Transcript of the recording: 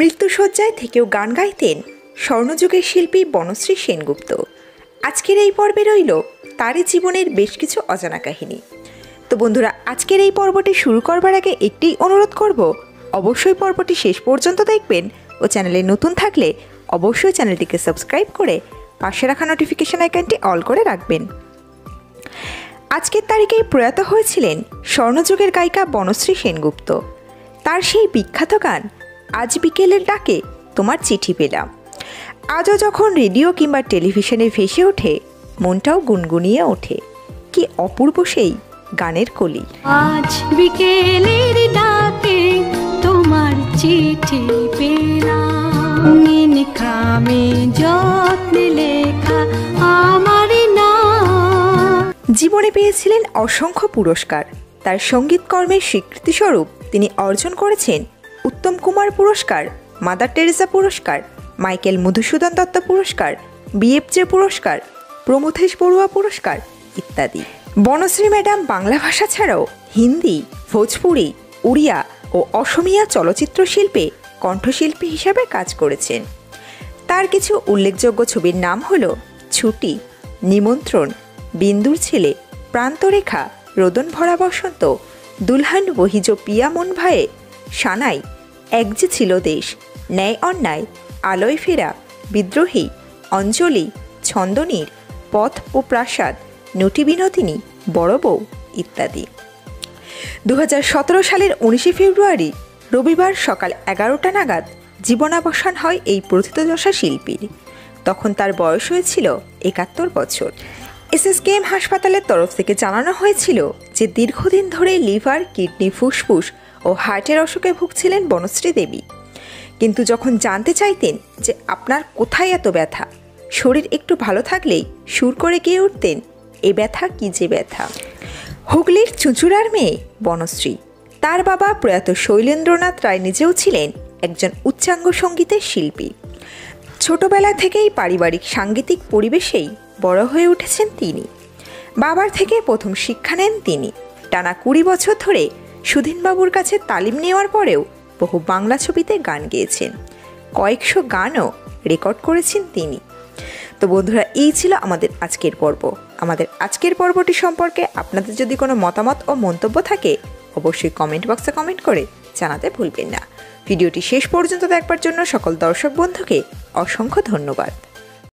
মৃত্যুশয্যায় থেকেও গান গাইতেন স্বর্ণযুগের শিল্পী বনশ্রী সেনগুপ্ত। আজকের এই পর্বে রইল তারই জীবনের বেশ কিছু অজানা কাহিনী। তো বন্ধুরা, আজকের এই পর্বটি শুরু করবার আগে একটিই অনুরোধ করব, অবশ্যই পর্বটি শেষ পর্যন্ত দেখবেন ও চ্যানেলে নতুন থাকলে অবশ্যই চ্যানেলটিকে সাবস্ক্রাইব করে পাশে রাখা নোটিফিকেশন আইকনটি অল করে রাখবেন। আজকের তারিখেই প্রয়াত হয়েছিলেন স্বর্ণযুগের গায়িকা বনশ্রী সেনগুপ্ত। তার সেই বিখ্যাত গান আজ বিকেলের ডাকে তোমার চিঠি পেলাম আজও যখন রেডিও কিংবা টেলিভিশনে ভেসে ওঠে, মনটাও গুনগুনিয়ে ওঠে। কি অপূর্ব সেই গানের কলি। আজ বিকেলের ডাকে তোমার চিঠি পেলাম, নিখামে যত্নে লেখা আমার নাম। জীবনে পেয়েছিলেন অসংখ্য পুরস্কার। তার সঙ্গীতকর্মের স্বীকৃতিস্বরূপ তিনি অর্জন করেছেন উত্তম কুমার পুরস্কার, মাদার টেরেসা পুরস্কার, মাইকেল মধুসূদন দত্ত পুরস্কার, বিএফজে পুরস্কার, প্রমথেশ বড়ুয়া পুরস্কার ইত্যাদি। বনশ্রী ম্যাডাম বাংলা ভাষা ছাড়াও হিন্দি, ভোজপুরি, উড়িয়া ও অসমিয়া চলচ্চিত্র শিল্পে কণ্ঠশিল্পী হিসাবে কাজ করেছেন। তার কিছু উল্লেখযোগ্য ছবির নাম হল ছুটি, নিমন্ত্রণ, বিন্দুর ছেলে, প্রান্তরেখা, রোদন ভরা বসন্ত, দুলহান বহিজো পিয়া মন ভায়ে, সানাই, এক যে ছিল দেশ, ন্যায় অন্যায়, আলোয় ফেরা, বিদ্রোহী, অঞ্জলি, ছন্দনীর, পথ ও প্রাসাদ, নটি বিনোদিনী, বড় বউ ইত্যাদি। 2017 সালের 19 ফেব্রুয়ারি রবিবার সকাল 11টা নাগাদ জীবনাবসান হয় এই প্রথিতযশা শিল্পীর। তখন তার বয়স হয়েছিল 71 বছর। এসএসকেএম হাসপাতালের তরফ থেকে জানানো হয়েছিল যে দীর্ঘদিন ধরে লিভার, কিডনি, ফুসফুস ও হার্টের অসুখে ভুগছিলেন বনশ্রী দেবী। কিন্তু যখন জানতে চাইতেন যে আপনার কোথায় এত ব্যথা, শরীর একটু ভালো থাকলেই সুর করে গিয়ে উঠতেন, এ ব্যথা কি যে ব্যথা। হুগলির চুঁচুড়ার মেয়ে বনশ্রী। তার বাবা প্রয়াত শৈলেন্দ্রনাথ রায় নিজেও ছিলেন একজন উচ্চাঙ্গ সঙ্গীতের শিল্পী। ছোটবেলা থেকেই পারিবারিক সাংগীতিক পরিবেশেই বড় হয়ে উঠেছেন তিনি। বাবার থেকে প্রথম শিক্ষা নেন তিনি। টানা 20 বছর ধরে সুধীনবাবুর কাছে তালিম নেওয়ার পরেও বহু বাংলা ছবিতে গান গেয়েছেন। কয়েকশো গানও রেকর্ড করেছেন তিনি। তো বন্ধুরা, এই ছিল আমাদের আজকের পর্ব। আমাদের আজকের পর্বটি সম্পর্কে আপনাদের যদি কোনো মতামত ও মন্তব্য থাকে, অবশ্যই কমেন্ট বক্সে কমেন্ট করে জানাতে ভুলবেন না। ভিডিওটি শেষ পর্যন্ত দেখবার জন্য সকল দর্শক বন্ধুকে অসংখ্য ধন্যবাদ।